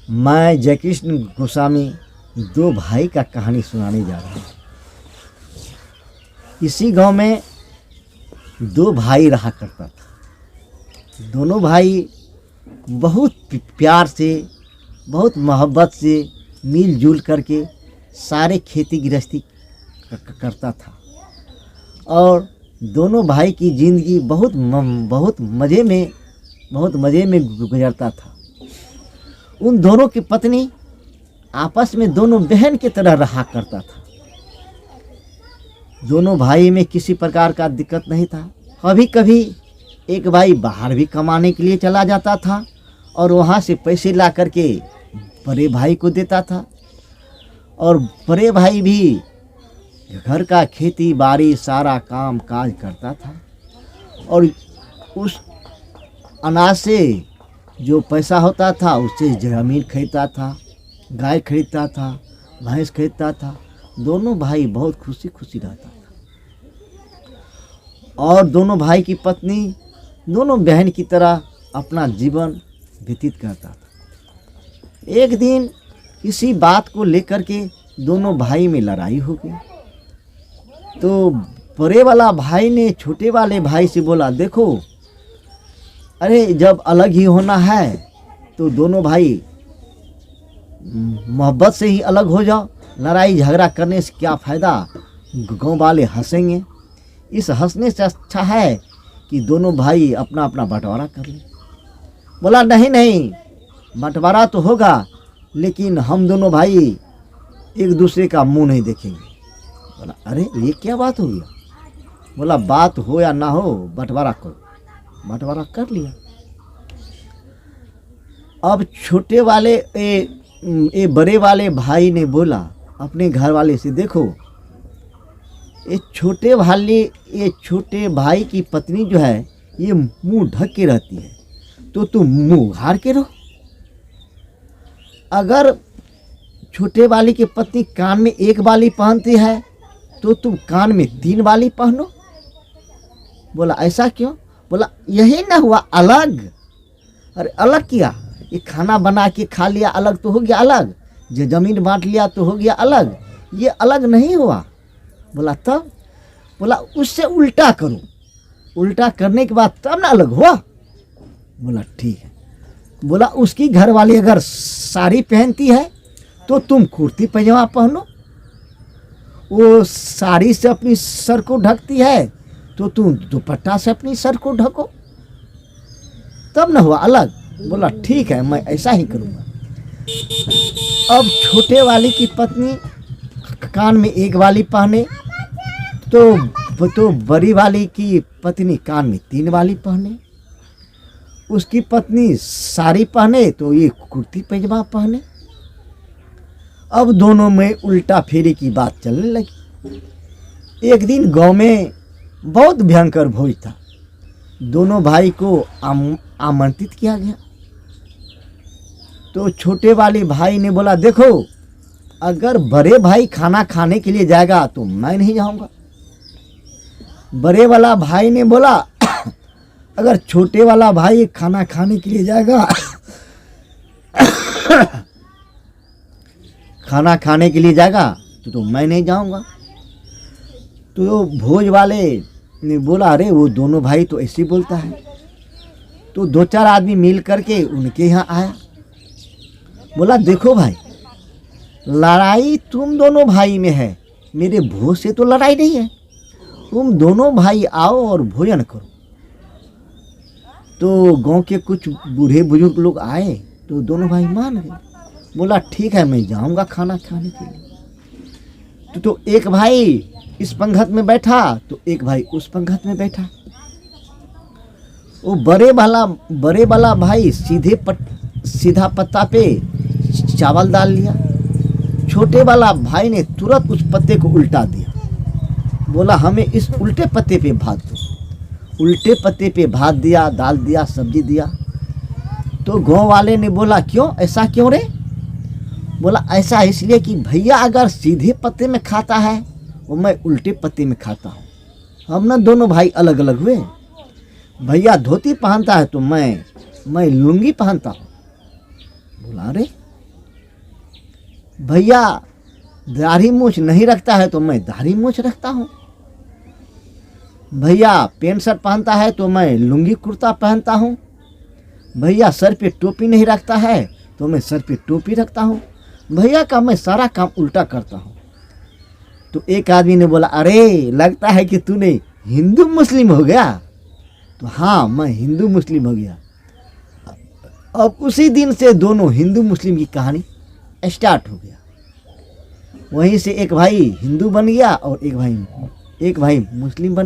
मैं जयकृष्ण गोस्वामी दो भाई का कहानी सुनाने जा रहा हूँ। इसी गांव में दो भाई रहा करता था। दोनों भाई बहुत प्यार से, बहुत मोहब्बत से मिलजुल करके सारे खेती गृहस्थी करता था और दोनों भाई की ज़िंदगी बहुत मज़े में गुजरता था। उन दोनों की पत्नी आपस में दोनों बहन की तरह रहा करता था। दोनों भाई में किसी प्रकार का दिक्कत नहीं था। कभी कभी एक भाई बाहर भी कमाने के लिए चला जाता था और वहाँ से पैसे ला करके बड़े भाई को देता था और बड़े भाई भी घर का खेती बाड़ी सारा काम काज करता था और उस अनाज से जो पैसा होता था उससे ज़मीन खरीदता था, गाय खरीदता था, भैंस खरीदता था। दोनों भाई बहुत खुशी खुशी रहता था और दोनों भाई की पत्नी दोनों बहन की तरह अपना जीवन व्यतीत करता था। एक दिन इसी बात को लेकर के दोनों भाई में लड़ाई हो गई तो बड़े वाला भाई ने छोटे वाले भाई से बोला, देखो अरे जब अलग ही होना है तो दोनों भाई मोहब्बत से ही अलग हो जाओ। लड़ाई झगड़ा करने से क्या फ़ायदा, गांव वाले हंसेंगे। इस हंसने से अच्छा है कि दोनों भाई अपना अपना बंटवारा कर लें। बोला नहीं, बंटवारा तो होगा लेकिन हम दोनों भाई एक दूसरे का मुंह नहीं देखेंगे। बोला अरे ये क्या बात हो गया। बोला बात हो या ना हो बंटवारा करो। बंटवारा कर लिया। अब छोटे वाले बड़े वाले भाई ने बोला अपने घर वाले से, देखो ये छोटे भाई की पत्नी जो है ये मुंह ढक के रहती है तो तुम मुंह उघाड़ के रहो। अगर छोटे वाली की पत्नी कान में एक वाली पहनती है तो तुम कान में 3 वाली पहनो। बोला ऐसा क्यों। बोला यही ना हुआ अलग। अरे अलग किया, ये खाना बना के खा लिया अलग तो हो गया अलग, जो ज़मीन बांट लिया तो हो गया अलग, ये अलग नहीं हुआ। बोला तब। बोला उससे उल्टा करो, उल्टा करने के बाद तब ना अलग हुआ। बोला ठीक है। बोला उसकी घरवाली अगर साड़ी पहनती है तो तुम कुर्ती पैजामा पहनो, वो साड़ी से अपनी सर को ढकती है तो तुम दुपट्टा से अपनी सर को ढको, तब न हुआ अलग। बोला ठीक है मैं ऐसा ही करूँगा। अब छोटे वाली की पत्नी कान में एक वाली पहने तो बड़ी वाली की पत्नी कान में 3 वाली पहने। उसकी पत्नी साड़ी पहने तो ये कुर्ती पैजामा पहने। अब दोनों में उल्टा फेरी की बात चलने लगी। एक दिन गांव में बहुत भयंकर भोज था। दोनों भाई को आमंत्रित किया गया तो छोटे वाले भाई ने बोला, देखो अगर बड़े भाई खाना खाने के लिए जाएगा तो मैं नहीं जाऊंगा। बड़े वाला भाई ने बोला अगर छोटे वाला भाई खाना खाने के लिए जाएगा खाना खाने के लिए जाएगा तो मैं नहीं जाऊंगा। तो भोज वाले ने बोला अरे वो दोनों भाई तो ऐसे बोलता है। तो 2-4 आदमी मिल करके उनके यहाँ आया। बोला देखो भाई लड़ाई तुम दोनों भाई में है, मेरे भोज से तो लड़ाई नहीं है। तुम दोनों भाई आओ और भोजन करो। तो गांव के कुछ बूढ़े बुजुर्ग लोग आए तो दोनों भाई मान गए। बोला ठीक है मैं जाऊंगा खाना खाने के लिए। तो एक भाई इस पंगत में बैठा तो एक भाई उस पंगत में बैठा। वो बड़े वाला भाई सीधा पत्ता पे चावल डाल लिया। छोटे वाला भाई ने तुरंत उस पत्ते को उल्टा दिया। बोला हमें इस उल्टे पत्ते पे भात दो। उल्टे पत्ते पे भात दिया, दाल दिया, सब्जी दिया। तो गांव वाले ने बोला क्यों, ऐसा क्यों रे। बोला ऐसा इसलिए कि भैया अगर सीधे पत्ते में खाता है वो मैं उल्टे पत्ते में खाता हूँ। हम ना दोनों भाई अलग अलग हुए। भैया धोती पहनता है तो मैं लुंगी पहनता हूँ। बोला अरे भैया दाढ़ी मूछ नहीं रखता है तो मैं दाढ़ी मूछ रखता हूँ। भैया पैंट शर्ट पहनता है तो मैं लुंगी कुर्ता पहनता हूँ। भैया सर पे टोपी नहीं रखता है तो मैं सर पे टोपी रखता हूँ। भैया का मैं सारा काम उल्टा करता हूँ। तो एक आदमी ने बोला, अरे लगता है कि तूने हिंदू मुस्लिम हो गया। तो हाँ, मैं हिंदू मुस्लिम हो गया। अब उसी दिन से दोनों हिंदू मुस्लिम की कहानी स्टार्ट हो गया। वहीं से एक भाई हिंदू बन गया और एक भाई मुस्लिम बन